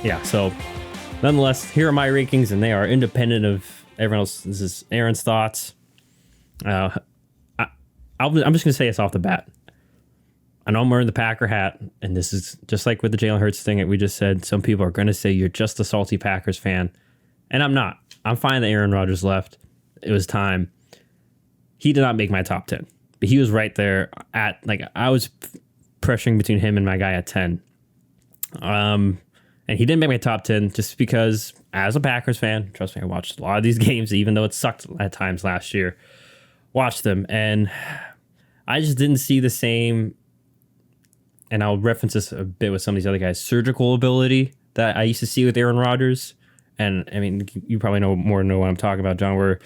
Yeah, so nonetheless, here are my rankings, and they are independent of everyone else. This is Aaron's thoughts. Uh, I'm just going to say this off the bat. I know I'm wearing the Packer hat, and this is just like with the Jalen Hurts thing that we just said. Some people are going to say you're just a salty Packers fan, and I'm not. I'm fine that Aaron Rodgers left. It was time. He did not make my top 10, but he was right there at, like, I was pressuring between him and my guy at 10. And he didn't make my top 10 just because, as a Packers fan, trust me, I watched a lot of these games, even though it sucked at times last year. Watched them, and I just didn't see the same, and I'll reference this a bit with some of these other guys, surgical ability that I used to see with Aaron Rodgers. And I mean, you probably know what I'm talking about, John, where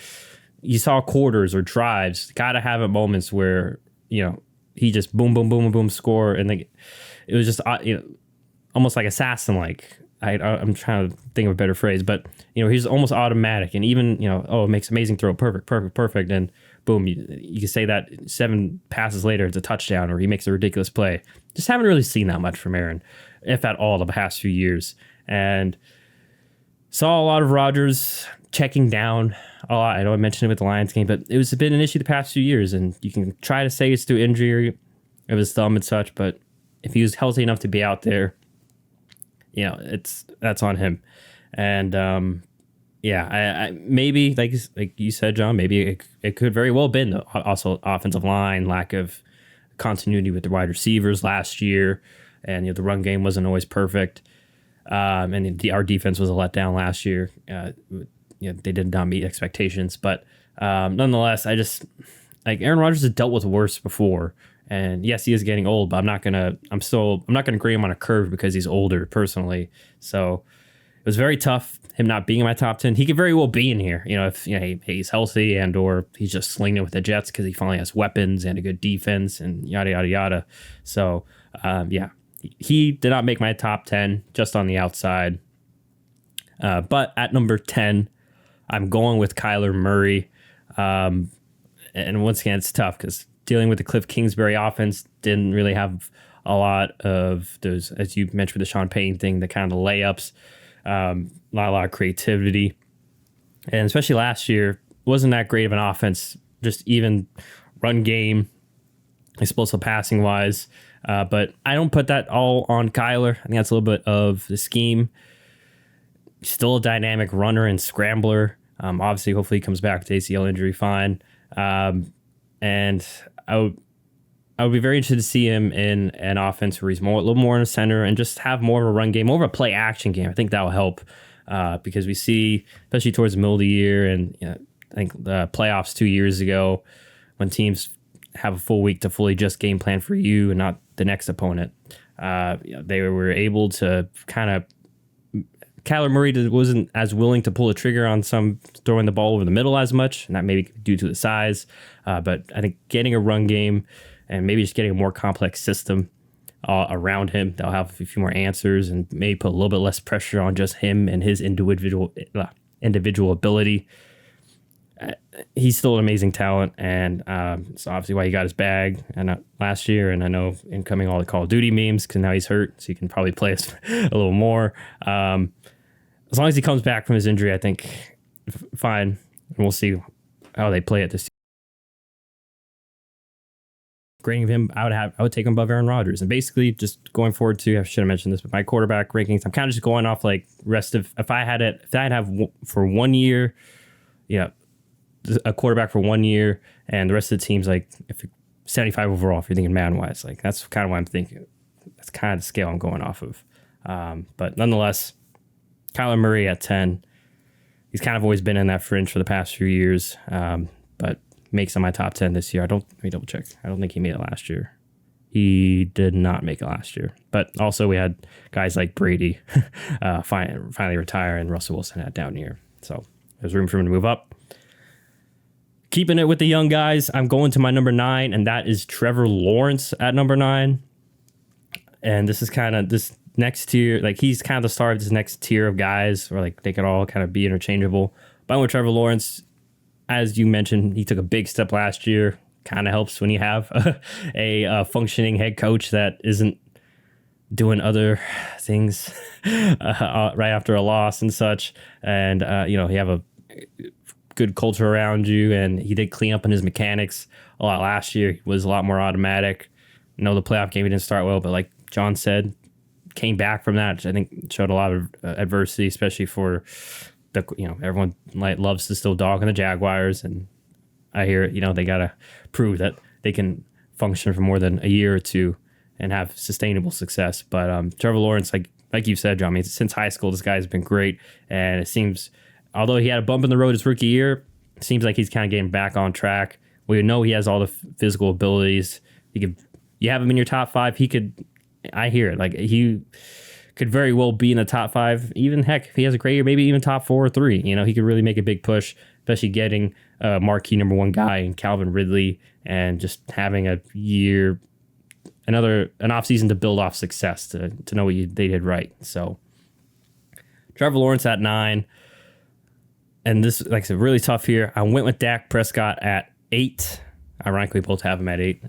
you saw quarters or drives, got to have at moments where, he just boom, boom, boom, boom, score. And like, it was just, almost like assassin like. I'm trying to think of a better phrase, but he's almost automatic, and even it makes amazing throw, perfect, and boom, you can say that 7 passes later it's a touchdown, or he makes a ridiculous play. Just haven't really seen that much from Aaron, if at all, the past few years, and saw a lot of Rodgers checking down a lot. I know I mentioned it with the Lions game, but it was a bit an issue the past few years, and you can try to say it's through injury of his thumb and such, but if he was healthy enough to be out there, that's on him. And I maybe like you said, John, maybe it could very well have been also offensive line, lack of continuity with the wide receivers last year, and the run game wasn't always perfect. And our defense was a letdown last year. They did not meet expectations, but nonetheless, I just like Aaron Rodgers has dealt with worse before. And yes, he is getting old, but I'm not gonna grade him on a curve because he's older personally. So it was very tough him not being in my top 10. He could very well be in here, if he's healthy and or he's just slinging it with the Jets because he finally has weapons and a good defense and yada yada yada. So he did not make my top 10 just on the outside. But at number 10, I'm going with Kyler Murray. And once again, it's tough because dealing with the Cliff Kingsbury offense didn't really have a lot of those, as you mentioned with the Sean Payton thing, the kind of layups, not a lot of creativity. And especially last year, wasn't that great of an offense, just even run game, explosive passing wise. But I don't put that all on Kyler. I think that's a little bit of the scheme. Still a dynamic runner and scrambler. Obviously, hopefully he comes back to ACL injury fine. And I would be very interested to see him in an offense where he's a little more in the center and just have more of a run game, more of a play action game. I think that will help because we see, especially towards the middle of the year, and I think the playoffs 2 years ago, when teams have a full week to fully just game plan for you and not the next opponent, they were able to kind of. Kyler Murray wasn't as willing to pull the trigger on some throwing the ball over the middle as much, and that may be due to the size. But I think getting a run game and maybe just getting a more complex system around him, they'll have a few more answers and maybe put a little bit less pressure on just him and his individual ability. He's still an amazing talent, and it's obviously why he got his bag last year. And I know incoming all the Call of Duty memes because now he's hurt, so he can probably play us a little more. As long as he comes back from his injury, I think fine. And we'll see how they play it this year. Grading of him, I would take him above Aaron Rodgers. And basically, just going forward to, I should have mentioned this, but my quarterback rankings, I'm kind of just going off like rest of, if I'd have for 1 year, a quarterback for 1 year, and the rest of the team's like if 75 overall, if you're thinking man wise, like that's kind of what I'm thinking. That's kind of the scale I'm going off of. But nonetheless, Kyler Murray at 10. He's kind of always been in that fringe for the past few years, but makes on my top 10 this year. Let me double check. I don't think he made it last year. He did not make it last year. But also we had guys like Brady finally retire, and Russell Wilson had a down year. So there's room for him to move up. Keeping it with the young guys, I'm going to my number 9, and that is Trevor Lawrence at number 9. And this is kind of this next tier, like he's kind of the star of this next tier of guys, where like they could all kind of be interchangeable. But with Trevor Lawrence, as you mentioned, he took a big step last year. Kind of helps when you have a functioning head coach that isn't doing other things right after a loss and such. And, you have a good culture around you. And he did clean up on his mechanics a lot last year. He was a lot more automatic. No, the playoff game he didn't start well, but like John said, came back from that. I think showed a lot of adversity, especially for the everyone loves to still dog on the Jaguars, and I hear they gotta prove that they can function for more than a year or two and have sustainable success. But Trevor Lawrence, like you said, John, I mean, since high school, this guy's been great, and it seems although he had a bump in the road his rookie year, it seems like he's kind of getting back on track. We know he has all the physical abilities. You have him in your top 5. He could. I hear it. Like he could very well be in the top 5. Even heck, if he has a great year, maybe even top 4 or 3. He could really make a big push, especially getting a marquee number 1 guy in Calvin Ridley and just having an offseason to build off success to know what they did right. So Trevor Lawrence at 9. And this, like I said, really tough here. I went with Dak Prescott at 8. Ironically, both have him at 8.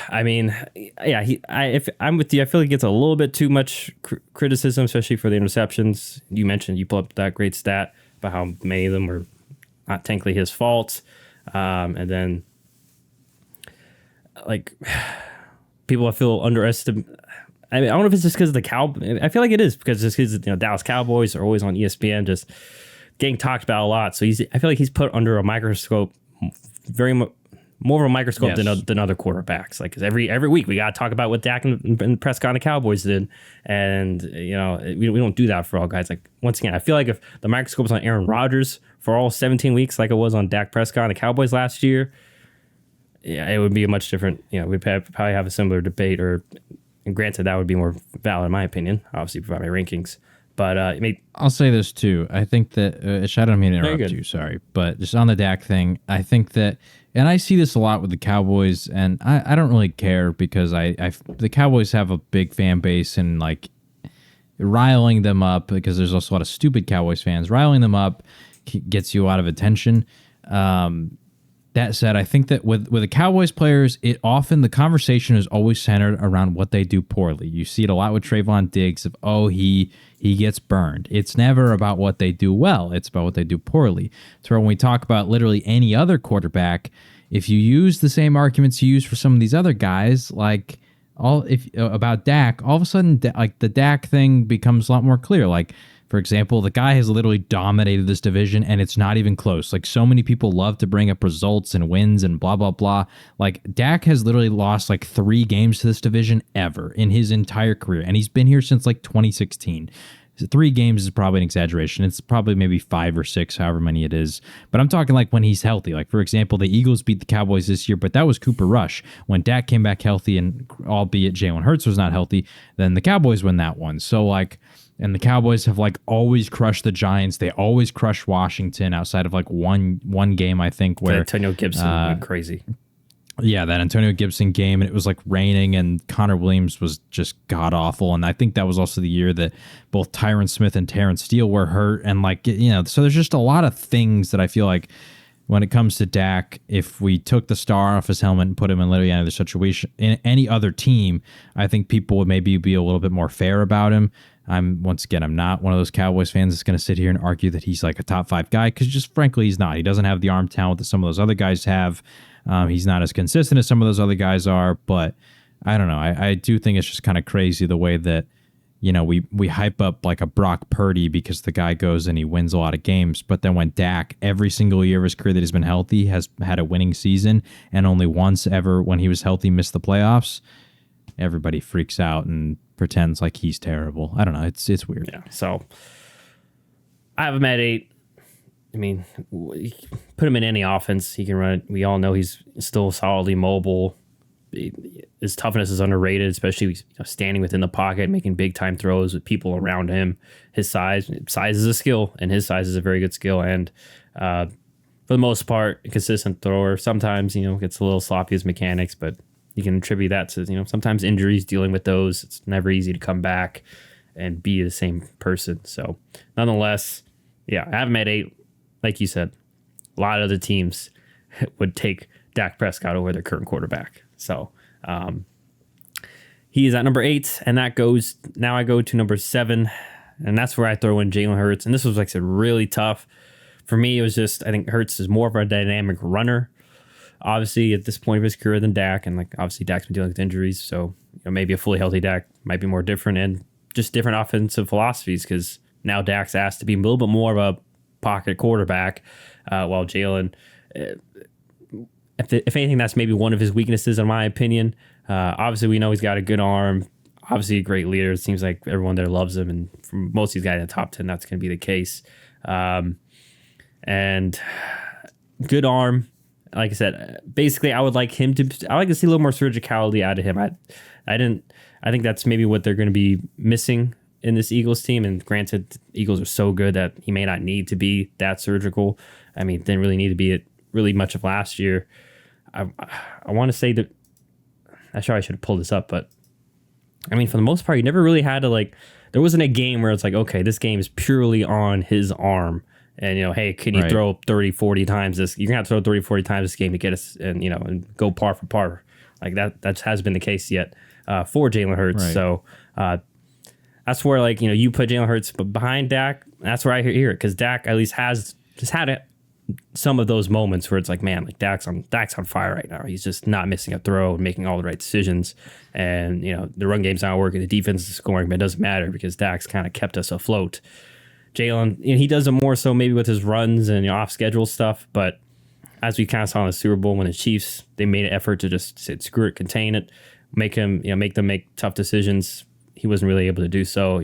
I mean, yeah, if I'm with you, I feel like he gets a little bit too much criticism, especially for the interceptions. You mentioned you pulled up that great stat about how many of them were not technically his fault. And then, like, people I feel underestimated. I mean, I don't know if it's just because of the I feel like it is because Dallas Cowboys are always on ESPN, just getting talked about a lot. So I feel like he's put under a microscope, very much. More of a microscope than other quarterbacks. Like, 'cause every week we got to talk about what Dak and Prescott and the Cowboys did, and we don't do that for all guys. Like, once again, I feel like if the microscope was on Aaron Rodgers for all 17 weeks, like it was on Dak Prescott and the Cowboys last year, yeah, it would be a much different. We'd probably have a similar debate. And granted, that would be more valid in my opinion. Obviously, provide my rankings. But I'll say this too. I think that I don't mean to interrupt you. Sorry, but just on the Dak thing, I think that, and I see this a lot with the Cowboys, and I don't really care because the Cowboys have a big fan base, and like riling them up, because there's also a lot of stupid Cowboys fans. Riling them up gets you a lot of attention. That said, I think that with the Cowboys players, the conversation is always centered around what they do poorly. You see it a lot with Trayvon Diggs of, he gets burned. It's never about what they do well. It's about what they do poorly. So when we talk about literally any other quarterback, if you use the same arguments you use for some of these other guys, like about Dak, all of a sudden, like the Dak thing becomes a lot more clear. Like, for example, the guy has literally dominated this division, and it's not even close. Like, so many people love to bring up results and wins and blah, blah, blah. Like, Dak has literally lost like 3 games to this division ever in his entire career, and he's been here since like 2016. 3 games is probably an exaggeration. It's probably maybe 5 or 6, however many it is. But I'm talking like when he's healthy. Like, for example, the Eagles beat the Cowboys this year, but that was Cooper Rush. When Dak came back healthy, and albeit Jalen Hurts was not healthy, then the Cowboys win that one. So, like, and the Cowboys have like always crushed the Giants. They always crush Washington outside of like one game, I think, where Antonio Gibson went crazy. Yeah, that Antonio Gibson game, and it was like raining, and Connor Williams was just god awful. And I think that was also the year that both Tyron Smith and Terrence Steele were hurt. And like, so there's just a lot of things that I feel like when it comes to Dak, if we took the star off his helmet and put him in literally any other situation, in any other team, I think people would maybe be a little bit more fair about him. I'm not one of those Cowboys fans that's going to sit here and argue that he's like a top 5 guy, because just frankly, he's not. He doesn't have the arm talent that some of those other guys have. He's not as consistent as some of those other guys are, but I don't know. I do think it's just kind of crazy the way that, we hype up like a Brock Purdy because the guy goes and he wins a lot of games. But then when Dak, every single year of his career that he's been healthy, has had a winning season, and only once ever when he was healthy missed the playoffs, everybody freaks out and pretends like he's terrible. I don't know. It's weird. Yeah. So I have him at 8. I mean, put him in any offense, he can run it. We all know he's still solidly mobile. His toughness is underrated, especially standing within the pocket, making big time throws with people around him. His size is a skill, and his size is a very good skill. And for the most part, a consistent thrower. Sometimes gets a little sloppy as mechanics, but you can attribute that to sometimes injuries. Dealing with those, it's never easy to come back and be the same person. So nonetheless, yeah, I have him at 8. Like you said, a lot of the teams would take Dak Prescott over their current quarterback. So, He is at number 8, and now I go to number 7, and that's where I throw in Jalen Hurts. And this was, like I said, really tough. For me, it was just, I think Hurts is more of a dynamic runner, obviously, at this point of his career than Dak. And, like, obviously, Dak's been dealing with injuries, so maybe a fully healthy Dak might be more different, and just different offensive philosophies, because now Dak's asked to be a little bit more of a pocket quarterback, while Jalen, if anything, that's maybe one of his weaknesses, in my opinion. Obviously, we know he's got a good arm. Obviously, a great leader. It seems like everyone there loves him, and for most of these guys in the top 10, that's going to be the case. And good arm. Like I said, basically, I would like to see a little more surgicality out of him. I think that's maybe what they're going to be missing in this Eagles team. And granted, Eagles are so good that he may not need to be that surgical. I mean, didn't really need to be it really much of last year. I want to say that. I should have pulled this up, but I mean, for the most part, you never really had to, like, there wasn't a game where it's like, okay, this game is purely on his arm. And, hey, can you throw 30, 40 times this? You're going to have to throw 30, 40 times this game to get us and, and go par for par. Like that has been the case yet for Jalen Hurts. Right. So that's where, like, you put Jalen Hurts behind Dak. That's where I hear it, because Dak at least has just had it. Some of those moments where it's like, man, like Dak's on fire right now. He's just not missing a throw and making all the right decisions. And, the run game's not working. The defense is scoring, but it doesn't matter because Dak's kind of kept us afloat. Jalen, he does it more so maybe with his runs and off schedule stuff. But as we kind of saw in the Super Bowl when the Chiefs, they made an effort to just say, screw it, contain it, make them make tough decisions. He wasn't really able to do so.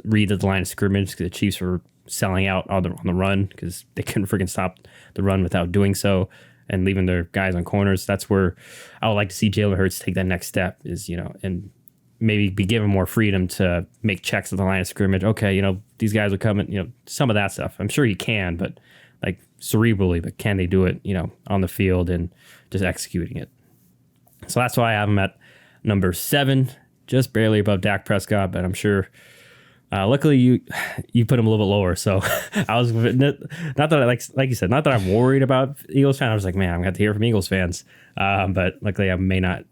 Read the line of scrimmage because the Chiefs were selling out on the run because they couldn't freaking stop the run without doing so and leaving their guys on corners. That's where I would like to see Jalen Hurts take that next step is, and maybe be given more freedom to make checks at the line of scrimmage. Okay, these guys are coming, some of that stuff. I'm sure he can, but like cerebrally, but can they do it, on the field and just executing it? So that's why I have him at number 7, just barely above Dak Prescott, but I'm sure luckily you put him a little bit lower, so I was not that I like you said, not that I'm worried about Eagles fans. I was like, man, I'm gonna have to hear from Eagles fans, but luckily I might not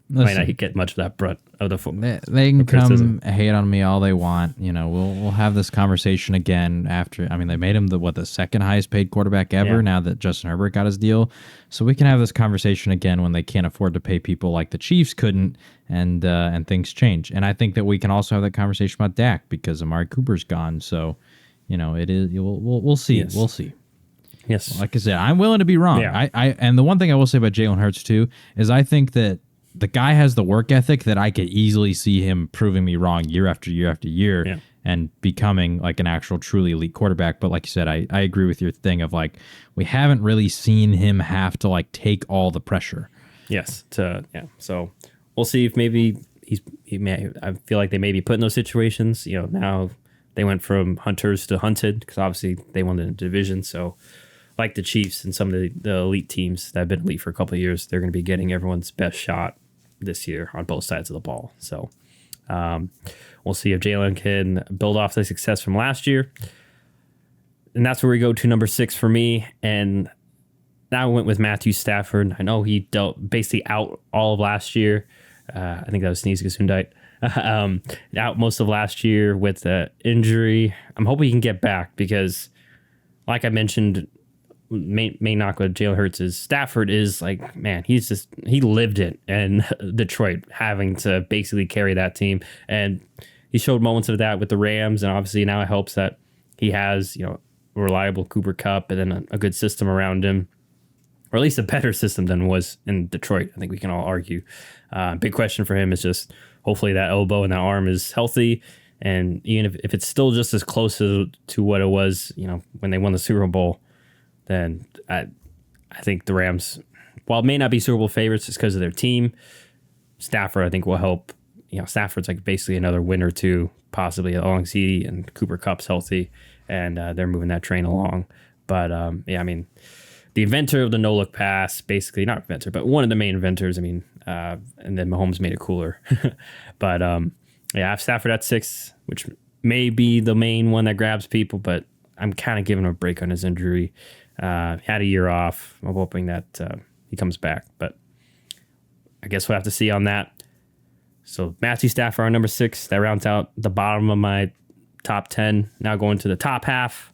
get much of that brunt of the football. They can come hate on me all they want. We'll have this conversation again after. I mean, they made him the second highest paid quarterback ever. Yeah. Now that Justin Herbert got his deal, so we can have this conversation again when they can't afford to pay people like the Chiefs couldn't, and things change. And I think that we can also have that conversation about Dak because Amari Cooper's gone. So, it is. We'll see. Yes. We'll see. Yes. Like I said, I'm willing to be wrong. Yeah. And the one thing I will say about Jalen Hurts too is I think that the guy has the work ethic that I could easily see him proving me wrong year after year after year. Yeah. And becoming like an actual truly elite quarterback. But like you said, I agree with your thing of like, we haven't really seen him have to like take all the pressure. Yes. So we'll see if maybe I feel like they may be put in those situations. Now they went from hunters to hunted because obviously they won the division. So like the Chiefs and some of the elite teams that have been elite for a couple of years, they're going to be getting everyone's best shot this year on both sides of the ball. So we'll see if Jalen can build off the success from last year. And that's where we go to number 6 for me. And now I went with Matthew Stafford. I know he dealt basically out all of last year. I think that was Sneeze Gesundheit. Out most of last year with the injury. I'm hoping he can get back because, like I mentioned, main knock with Jalen Hurts is Stafford is like, man, he lived it in Detroit, having to basically carry that team. And he showed moments of that with the Rams. And obviously now it helps that he has, a reliable Cooper Kupp and then a good system around him, or at least a better system than was in Detroit. I think we can all argue. Big question for him is just hopefully that elbow and that arm is healthy. And even if it's still just as close to what it was, when they won the Super Bowl, then I think the Rams, while it may not be Super Bowl favorites just because of their team, Stafford I think will help. Stafford's like basically another win or two, possibly along CD, and Cooper Kupp's healthy, and they're moving that train along. But I mean, the inventor of the no-look pass, basically not inventor, but one of the main inventors. I mean, and then Mahomes made it cooler. But I have Stafford at 6, which may be the main one that grabs people, but I'm kind of giving him a break on his injury. Had a year off. I'm hoping that he comes back, but I guess we'll have to see on that. So Matthew Stafford, our number 6, that rounds out the bottom of my top 10. Now going to the top half.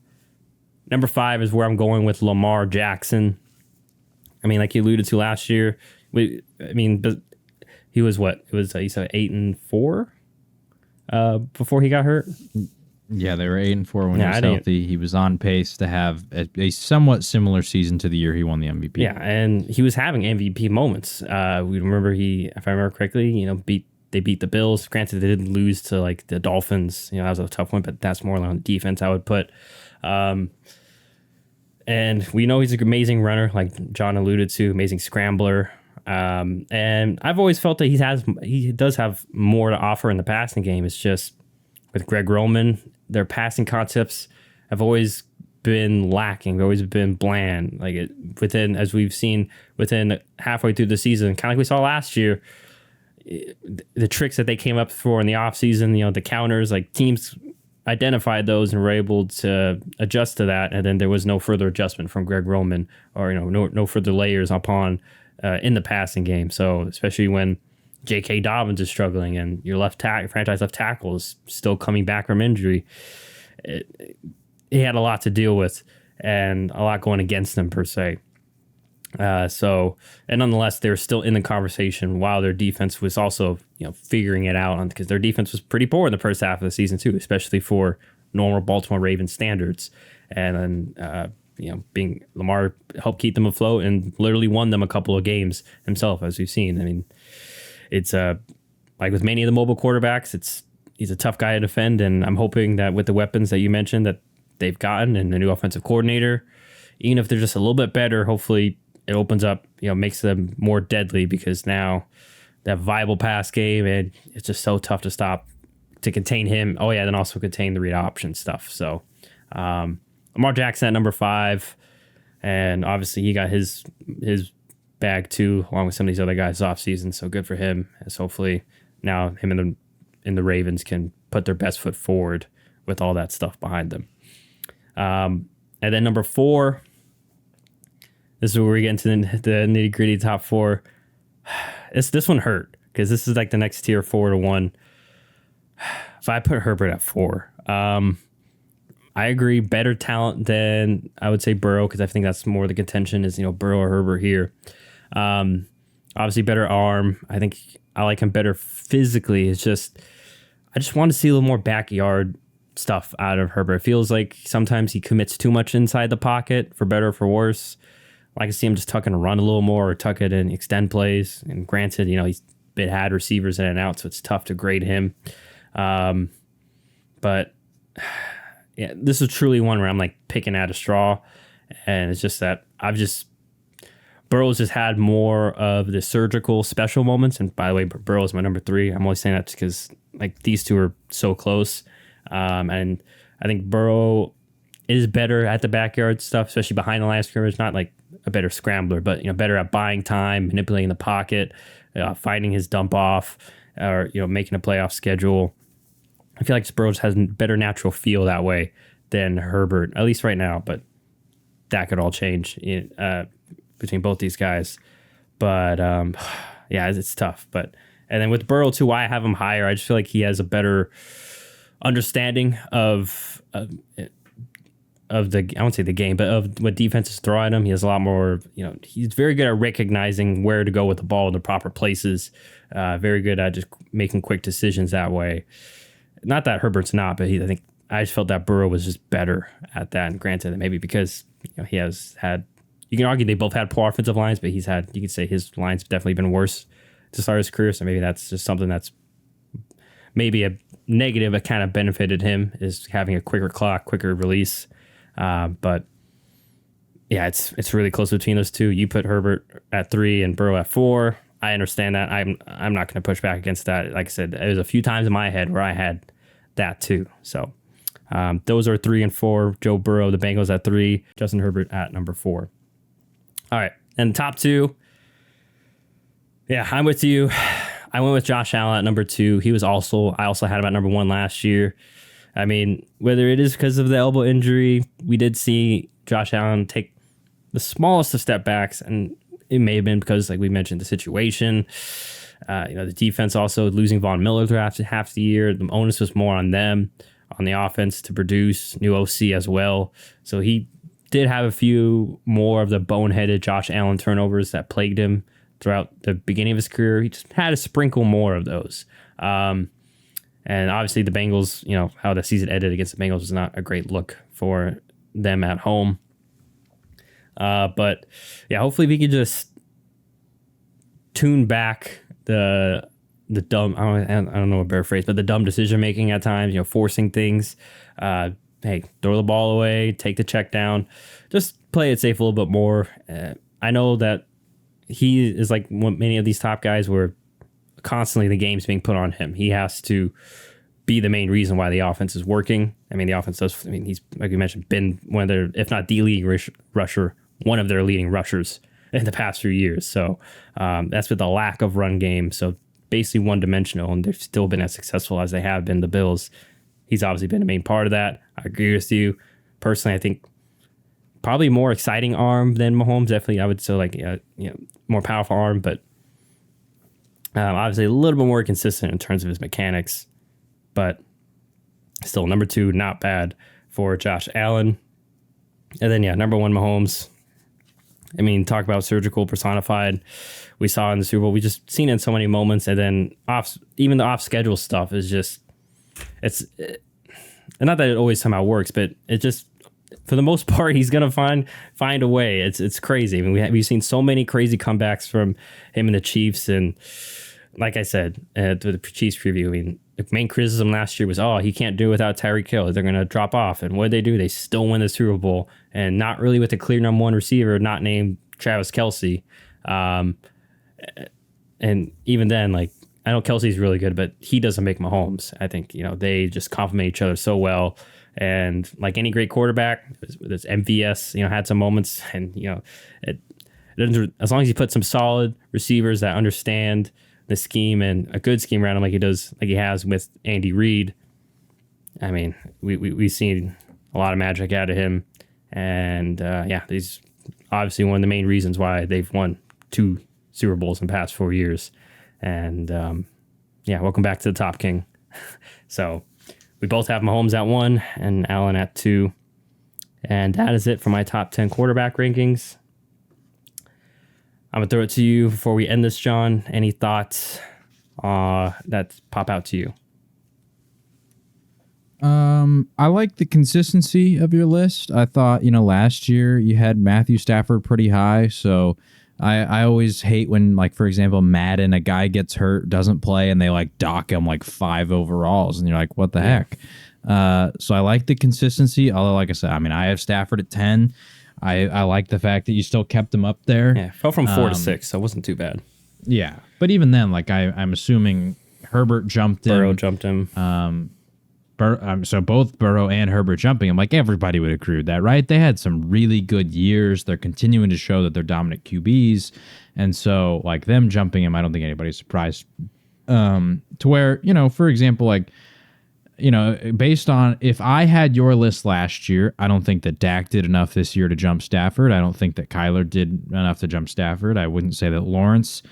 Number 5 is where I'm going with Lamar Jackson. I mean, like you alluded to last year, but he was what? It was, he said 8-4 before he got hurt. Yeah, they were 8-4 when he was healthy. He was on pace to have a somewhat similar season to the year he won the MVP. Yeah, and he was having MVP moments. We remember if I remember correctly, they beat the Bills. Granted, they didn't lose to like the Dolphins. That was a tough one, but that's more on the defense, I would put. And we know he's an amazing runner, like John alluded to, amazing scrambler. And I've always felt that he does have more to offer in the passing game. It's just with Greg Roman, their passing concepts have always been lacking. They've always been bland. As we've seen within halfway through the season, kind of like we saw last year, the tricks that they came up for in the offseason, the counters, like teams identified those and were able to adjust to that, and then there was no further adjustment from Greg Roman, or no further layers upon in the passing game. So especially when J.K. Dobbins is struggling and your franchise left tackle is still coming back from injury, he had a lot to deal with and a lot going against him per se. And nonetheless, they're still in the conversation while their defense was also, figuring it out, because their defense was pretty poor in the first half of the season too, especially for normal Baltimore Ravens standards. And then, being Lamar helped keep them afloat and literally won them a couple of games himself, as we've seen. I mean, it's like with many of the mobile quarterbacks, he's a tough guy to defend, and I'm hoping that with the weapons that you mentioned that they've gotten and the new offensive coordinator, even if they're just a little bit better, hopefully it opens up, makes them more deadly, because now that viable pass game, and it's just so tough to stop, to contain him. Oh yeah, then also contain the read option stuff. So Lamar Jackson at number 5, and obviously he got his bag too, along with some of these other guys off season. So good for him. As hopefully now him and the Ravens can put their best foot forward with all that stuff behind them. And then number 4. This is where we get into the nitty gritty top 4. This one hurt, because this is like the next tier 4 to 1. If I put Herbert at 4, I agree, better talent than I would say Burrow, because I think that's more the contention is, Burrow or Herbert here. Obviously better arm. I think I like him better physically. I just want to see a little more backyard stuff out of Herbert. It feels like sometimes he commits too much inside the pocket, for better or for worse. I like to see him just tuck and run a little more, or tuck it and extend plays. And granted, he's had receivers in and out, so it's tough to grade him. But yeah, this is truly one where I'm like picking at a straw, and it's just that Burrow's just had more of the surgical special moments. And by the way, Burrow is my number 3. I'm only saying that because like these two are so close. And I think Burrow is better at the backyard stuff, especially behind the line of scrimmage. Not like a better scrambler, but better at buying time, manipulating the pocket, finding his dump off, or making a playoff schedule. I feel like Burrow has a better natural feel that way than Herbert, at least right now. But that could all change between both these guys. But yeah, it's tough. And then with Burrow too, why I have him higher, I just feel like he has a better understanding of the, I won't say the game, but of what defenses throw at him. He has a lot more, he's very good at recognizing where to go with the ball in the proper places. Very good at just making quick decisions that way. Not that Herbert's not, but I just felt that Burrow was just better at that. And granted, maybe because he has had, you can argue they both had poor offensive lines, but you could say his line's definitely been worse to start his career. So maybe that's just something that's maybe a negative that kind of benefited him, is having a quicker clock, quicker release. But yeah, it's really close between those two. You put Herbert at 3 and Burrow at 4. I understand that. I'm not going to push back against that. Like I said, there was a few times in my head where I had that too. So those are 3 and 4. Joe Burrow, the Bengals at 3. Justin Herbert at number 4. All right, and top 2. Yeah, I'm with you. I went with Josh Allen at number 2. I also had him at number 1 last year. I mean, whether it is because of the elbow injury, we did see Josh Allen take the smallest of step backs, and it may have been because, like we mentioned, the situation. The defense also losing Von Miller throughout half the year. The onus was more on them, on the offense to produce. New OC as well. So he did have a few more of the boneheaded Josh Allen turnovers that plagued him throughout the beginning of his career. He just had to sprinkle more of those. And obviously the Bengals, how the season ended against the Bengals was not a great look for them at home. But yeah, hopefully we can just tune back the dumb, I don't know a better phrase, but the dumb decision making at times, forcing things. Hey, throw the ball away, take the check down, just play it safe a little bit more. I know that he is like many of these top guys where constantly the game's being put on him. He has to be the main reason why the offense is working. I mean, the offense does, he's, like you mentioned, been one of their, if not the leading rusher, one of their leading rushers in the past few years. So that's with the lack of run game. So basically one-dimensional, and they've still been as successful as they have been, the Bills. He's obviously been a main part of that. I agree with you. Personally, I think probably more exciting arm than Mahomes. Definitely, I would say more powerful arm, but obviously a little bit more consistent in terms of his mechanics. But still, number 2, not bad for Josh Allen. And then, number 1, Mahomes. I mean, talk about surgical personified. We saw in the Super Bowl. We just seen it in so many moments. And then even the off-schedule stuff is just, and not that it always somehow works, but it just, for the most part, he's gonna find a way. It's crazy. I mean, we've seen so many crazy comebacks from him and the Chiefs, and like I said to the Chiefs preview, I mean, the main criticism last year was, he can't do it without Tyreek Hill. They're gonna drop off, and what did they do? They still win the Super Bowl, and not really with a clear number 1 receiver, not named Travis Kelce. And even then, like, I know Kelsey's really good, but he doesn't make Mahomes. I think, they just complement each other so well. And like any great quarterback, this MVS, had some moments, and, it doesn't, as long as you put some solid receivers that understand the scheme and a good scheme around him, like he has with Andy Reid. I mean, we've seen a lot of magic out of him. And he's obviously one of the main reasons why they've won 2 Super Bowls in the past 4 years. And welcome back to the Top King. So we both have Mahomes at 1 and Allen at 2. And that is it for my top 10 quarterback rankings. I'm going to throw it to you before we end this, John. Any thoughts that pop out to you? I like the consistency of your list. I thought, last year you had Matthew Stafford pretty high, so I always hate when, like, for example, Madden, a guy gets hurt, doesn't play, and they like dock him like 5 overalls, and you're like, what the heck? So I like the consistency. Although, like I said, I mean, I have Stafford at 10. I like the fact that you still kept him up there. Yeah, fell from 4 to 6, so it wasn't too bad. Yeah, but even then, like I'm assuming Herbert jumped him. Burrow jumped him. So both Burrow and Herbert jumping him, like everybody would agree with that, right? They had some really good years. They're continuing to show that they're dominant QBs. And so like them jumping him, I don't think anybody's surprised. To where, for example, like, based on if I had your list last year, I don't think that Dak did enough this year to jump Stafford. I don't think that Kyler did enough to jump Stafford. I wouldn't say that Lawrence,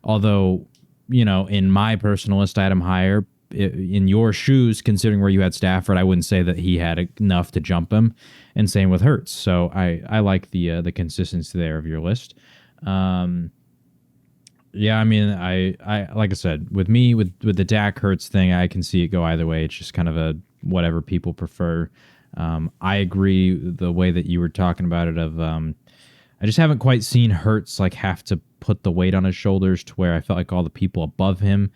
although, in my personal list, I had him higher. In your shoes, considering where you had Stafford, I wouldn't say that he had enough to jump him, and same with Hurts. So I like the consistency there of your list. I mean, I like I said, with me with the Dak Hurts thing, I can see it go either way. It's just kind of a whatever people prefer. I agree the way that you were talking about it. I just haven't quite seen Hurts like have to put the weight on his shoulders to where I felt like all the people above him.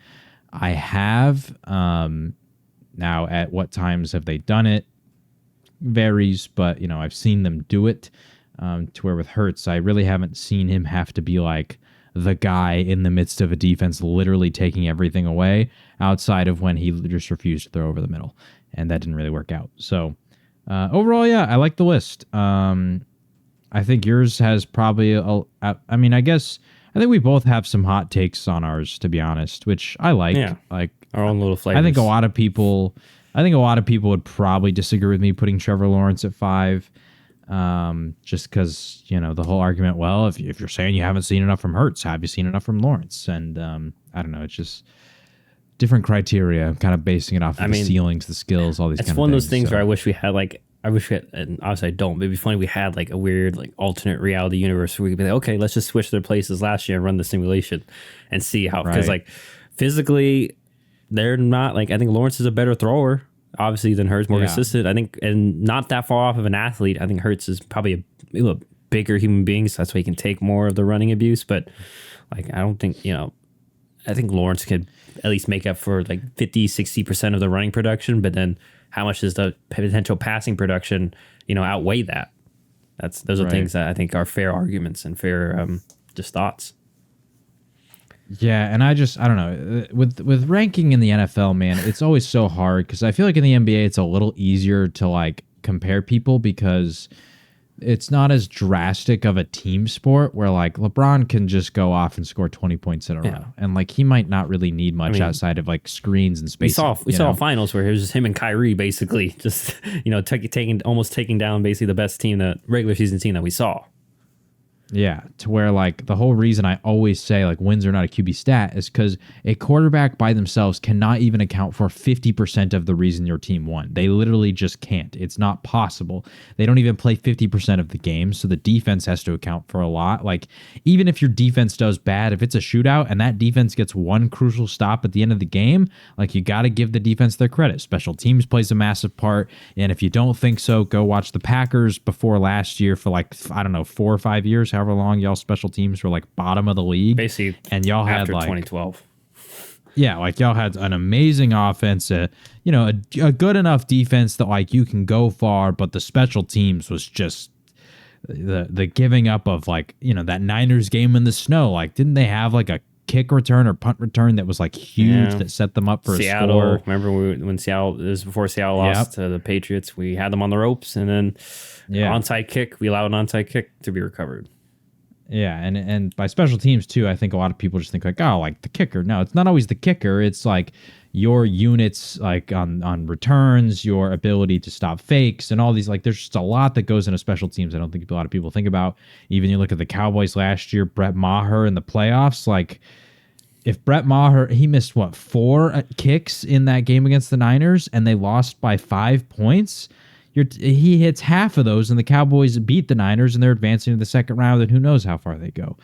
I have. Now, at what times have they done it? Varies, but I've seen them do it. To where with Hurts, I really haven't seen him have to be like the guy in the midst of a defense literally taking everything away, outside of when he just refused to throw over the middle, and that didn't really work out. So overall, yeah, I like the list. I think yours has probably I think we both have some hot takes on ours, to be honest, which I like. Yeah, like our own little flavors. I think a lot of people would probably disagree with me putting Trevor Lawrence at 5. Just because, the whole argument, well, if you're saying you haven't seen enough from Hurts, have you seen enough from Lawrence? And I don't know, it's just different criteria. I'm kind of basing it off of the ceilings, the skills, all these kind of things. It's one of those things where I wish we had and obviously I don't, but it'd be funny if we had like a weird like alternate reality universe where we could be like, okay, let's just switch their places last year and run the simulation and see how, because like physically they're not like, I think Lawrence is a better thrower obviously than Hurts, more consistent, I think, and not that far off of an athlete. I think Hurts is probably a bigger human being, so that's why he can take more of the running abuse. But like, I don't think, I think Lawrence could at least make up for like 50-60% of the running production, but then how much does the potential passing production, outweigh that? Those are things that I think are fair arguments and fair just thoughts. Yeah, and I don't know, with ranking in the NFL, man, it's always so hard because I feel like in the NBA it's a little easier to like compare people because it's not as drastic of a team sport where like LeBron can just go off and score 20 points in a row, and like he might not really need much outside of like screens and space. We saw finals where it was just him and Kyrie basically just taking down basically the best team, the regular season team that we saw. Yeah, to where like the whole reason I always say like wins are not a QB stat is because a quarterback by themselves cannot even account for 50% of the reason your team won. They literally just can't. It's not possible. They don't even play 50% of the game, so the defense has to account for a lot. Like even if your defense does bad, if it's a shootout and that defense gets one crucial stop at the end of the game, like you got to give the defense their credit. Special teams plays a massive part, and if you don't think so, go watch the Packers before last year for like, I don't know, 4 or 5 years, however long y'all special teams were like bottom of the league. Basically, and y'all had after like 2012. Yeah, like y'all had an amazing offense, a good enough defense that like you can go far, but the special teams was just the giving up of like, that Niners game in the snow. Like, didn't they have like a kick return or punt return that was like huge that set them up for Seattle, a score? Remember when Seattle, this was before Seattle lost to the Patriots, we had them on the ropes, and then onside kick, we allowed an onside kick to be recovered. Yeah, and by special teams too, I think a lot of people just think like, oh, like the kicker. No, it's not always the kicker. It's like your units like on returns, your ability to stop fakes, and all these, like there's just a lot that goes into special teams I don't think a lot of people think about. Even you look at the Cowboys last year, Brett Maher in the playoffs, like if Brett Maher, he missed 4 kicks in that game against the Niners and they lost by 5 points. He hits half of those, and the Cowboys beat the Niners, and they're advancing to the second round, and who knows how far they go.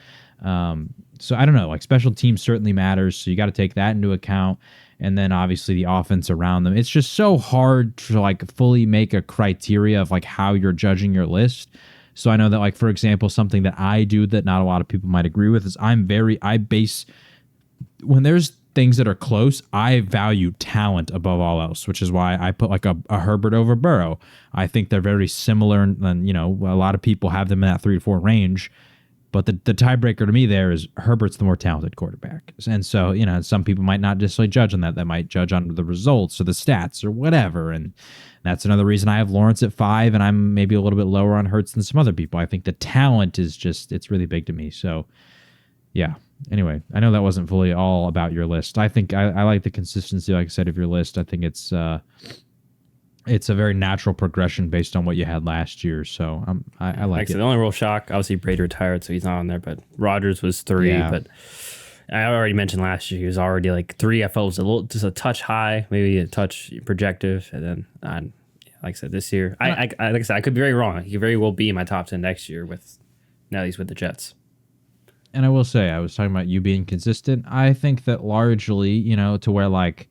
So I don't know. Like special teams certainly matters, so you got to take that into account, and then obviously the offense around them. It's just so hard to like fully make a criteria of like how you're judging your list. So I know that like for example, something that I do that not a lot of people might agree with is I base when there's things that are close, I value talent above all else, which is why I put like a Herbert over Burrow. I think they're very similar, and a lot of people have them in that 3 to 4 range. But the tiebreaker to me there is Herbert's the more talented quarterback, and so some people might not necessarily judge on that. They might judge on the results or the stats or whatever, and that's another reason I have Lawrence at 5, and I'm maybe a little bit lower on Hurts than some other people. I think the talent is it's really big to me. So yeah. Anyway, I know that wasn't fully all about your list. I think I like the consistency, like I said, of your list. I think it's a very natural progression based on what you had last year. So I like it. The only real shock, obviously Brady retired, so he's not on there. But Rodgers was 3. Yeah. But I already mentioned last year he was already like 3. I felt it was just a touch high, maybe a touch projective, and then like I said, this year, like I said, I could be very wrong. He could very well be in my top 10 next year now he's with the Jets. And I will say, I was talking about you being consistent. I think that largely, to where like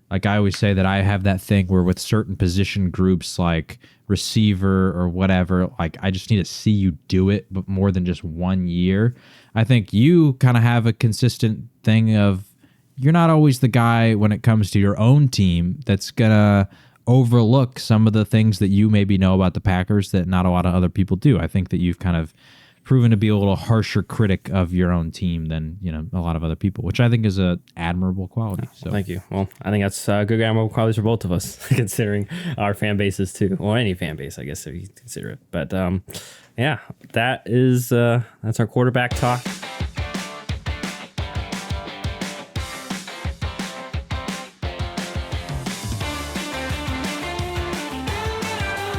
I always say that I have that thing where with certain position groups like receiver or whatever, like I just need to see you do it, but more than just 1 year. I think you kind of have a consistent thing of you're not always the guy when it comes to your own team that's going to overlook some of the things that you maybe know about the Packers that not a lot of other people do. I think that you've kind of proven to be a little harsher critic of your own team than a lot of other people, which I think is a admirable quality. So thank you. Well, I think that's good admirable qualities for both of us, considering our fan bases too, or any fan base, I guess, if you consider it. But yeah, that is that's our quarterback talk.